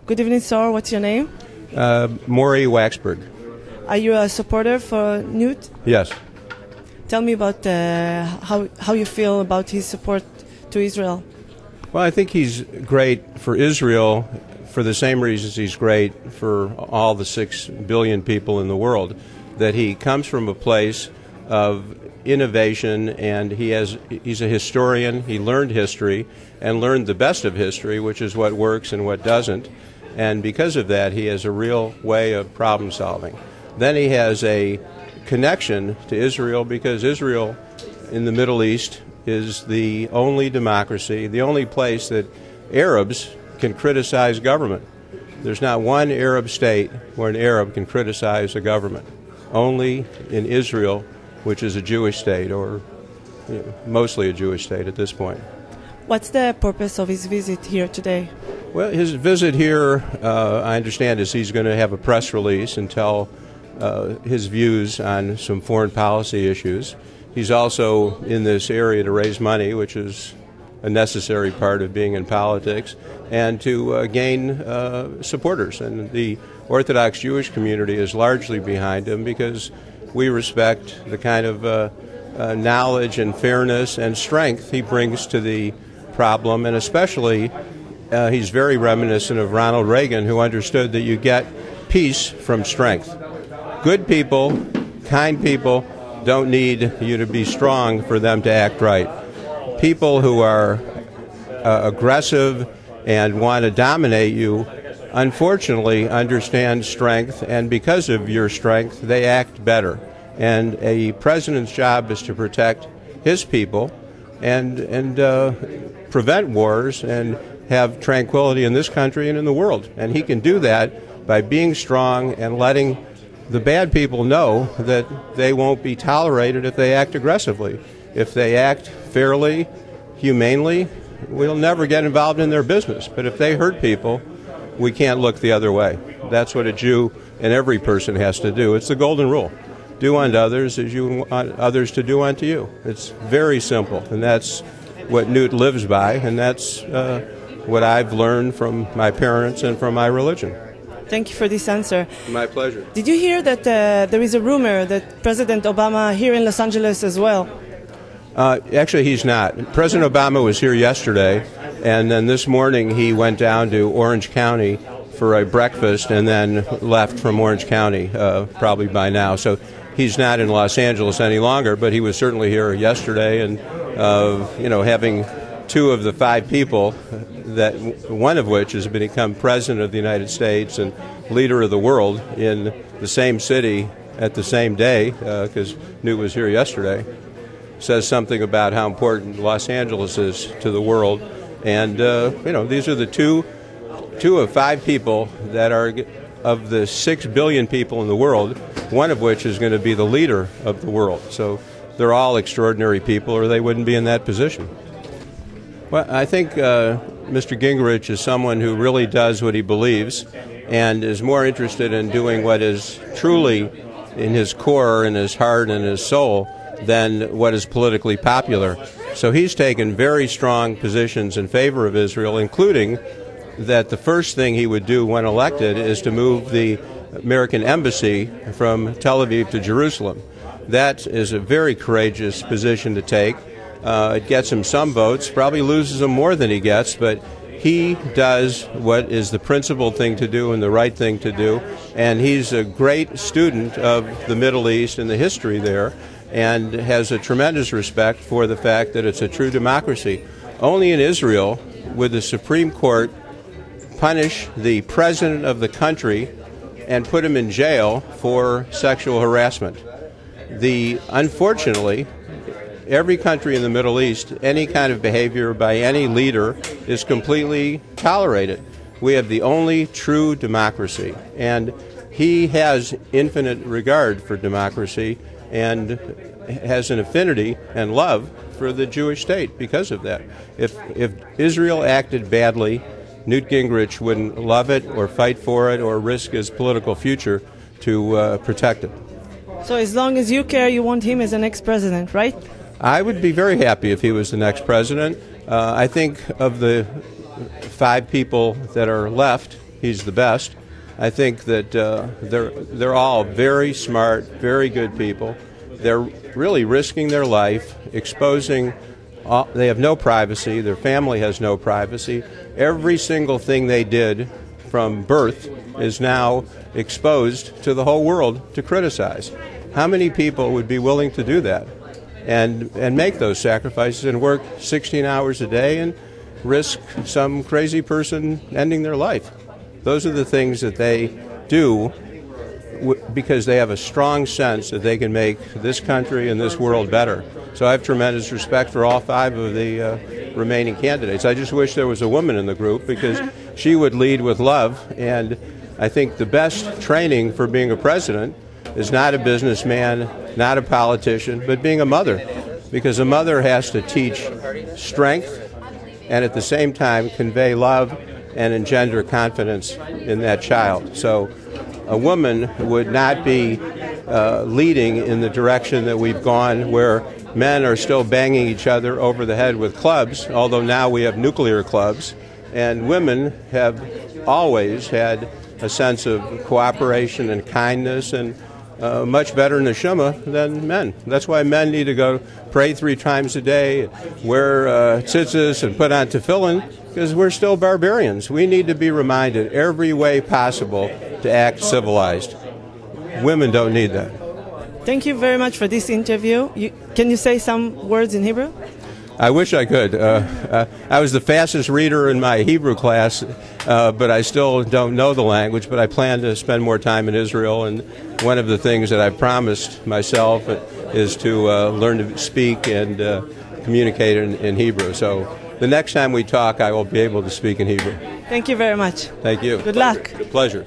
Good evening, sir. What's your name? Morry Waksberg. Are you a supporter for Newt? Yes. Tell me about how you feel about his support to Israel. Well, I think he's great for Israel for the same reasons he's great for all the 6 billion people in the world, that he comes from a place of innovation, and he's a historian. He learned history and learned the best of history, which is what works and what doesn't. And because of that, he has a real way of problem solving. Then he has a connection to Israel, because Israel in the Middle East is the only democracy, the only place that Arabs can criticize government. There's not one Arab state where an Arab can criticize a government. Only in Israel, which is a Jewish state, or mostly a Jewish state at this point. What's the purpose of his visit here today? Well, his visit here, I understand, is he's going to have a press release and tell his views on some foreign policy issues. He's also in this area to raise money, which is a necessary part of being in politics, and to gain supporters. And the Orthodox Jewish community is largely behind him, because we respect the kind of knowledge and fairness and strength he brings to the problem, and especially he's very reminiscent of Ronald Reagan, who understood that you get peace from strength. Good people, kind people, don't need you to be strong for them to act right. People who are aggressive and want to dominate you, unfortunately, understand strength, and because of your strength, they act better. And a president's job is to protect his people and prevent wars and have tranquility in this country and in the world. And he can do that by being strong and letting the bad people know that they won't be tolerated if they act aggressively. If they act fairly, humanely, we'll never get involved in their business. But if they hurt people, we can't look the other way. That's what a Jew and every person has to do. It's the golden rule. Do unto others as you want others to do unto you. It's very simple, and that's what Newt lives by, and that's what I've learned from my parents and from my religion. Thank you for this answer. My pleasure. Did you hear that there is a rumor that President Obama here in Los Angeles as well? Actually, he's not. President Obama was here yesterday, and then this morning he went down to Orange County for a breakfast and then left from Orange County probably by now. So he's not in Los Angeles any longer, but he was certainly here yesterday, and having 2 of the 5 people, that one of which has become president of the United States and leader of the world in the same city at the same day, because Newt was here yesterday, says something about how important Los Angeles is to the world. And these are the two of 5 people that are of the 6 billion people in the world, one of which is going to be the leader of the world. So they're all extraordinary people, or they wouldn't be in that position. Well, I think Mr. Gingrich is someone who really does what he believes and is more interested in doing what is truly in his core, in his heart, and his soul than what is politically popular. So he's taken very strong positions in favor of Israel, including that the first thing he would do when elected is to move the American embassy from Tel Aviv to Jerusalem. That is a very courageous position to take. It gets him some votes, probably loses them more than he gets, but he does what is the principled thing to do and the right thing to do, and he's a great student of the Middle East and the history there, and has a tremendous respect for the fact that it's a true democracy. Only in Israel would the Supreme Court punish the president of the country and put him in jail for sexual harassment. Unfortunately, every country in the Middle East, any kind of behavior by any leader is completely tolerated. We have the only true democracy, and he has infinite regard for democracy and has an affinity and love for the Jewish state because of that. If Israel acted badly, Newt Gingrich wouldn't love it or fight for it or risk his political future to protect it. So as long as you care, you want him as the next president, right? I would be very happy if he was the next president. I think of the 5 people that are left he's the best. I think that they're all very smart, very good people. They're really risking their life, exposing. They have no privacy. Their family has no privacy. Every single thing they did from birth is now exposed to the whole world to criticize. How many people would be willing to do that and make those sacrifices and work 16 hours a day and risk some crazy person ending their life? Those are the things that they do because they have a strong sense that they can make this country and this world better. So I have tremendous respect for all 5 of the remaining candidates. I just wish there was a woman in the group because she would lead with love. And I think the best training for being a president is not a businessman, not a politician, but being a mother. Because a mother has to teach strength and at the same time convey love and engender confidence in that child. So a woman would not be leading in the direction that we've gone, where men are still banging each other over the head with clubs, although now we have nuclear clubs, and women have always had a sense of cooperation and kindness and much better neshama than men. That's why men need to go pray 3 times a day, wear tzitzis and put on tefillin, because we're still barbarians. We need to be reminded every way possible to act civilized. Women don't need that. Thank you very much for this interview. Can you say some words in Hebrew? I wish I could. I was the fastest reader in my Hebrew class, but I still don't know the language, but I plan to spend more time in Israel, and one of the things that I've promised myself is to learn to speak and communicate in Hebrew. So the next time we talk, I will be able to speak in Hebrew. Thank you very much. Thank you. Good luck. Pleasure.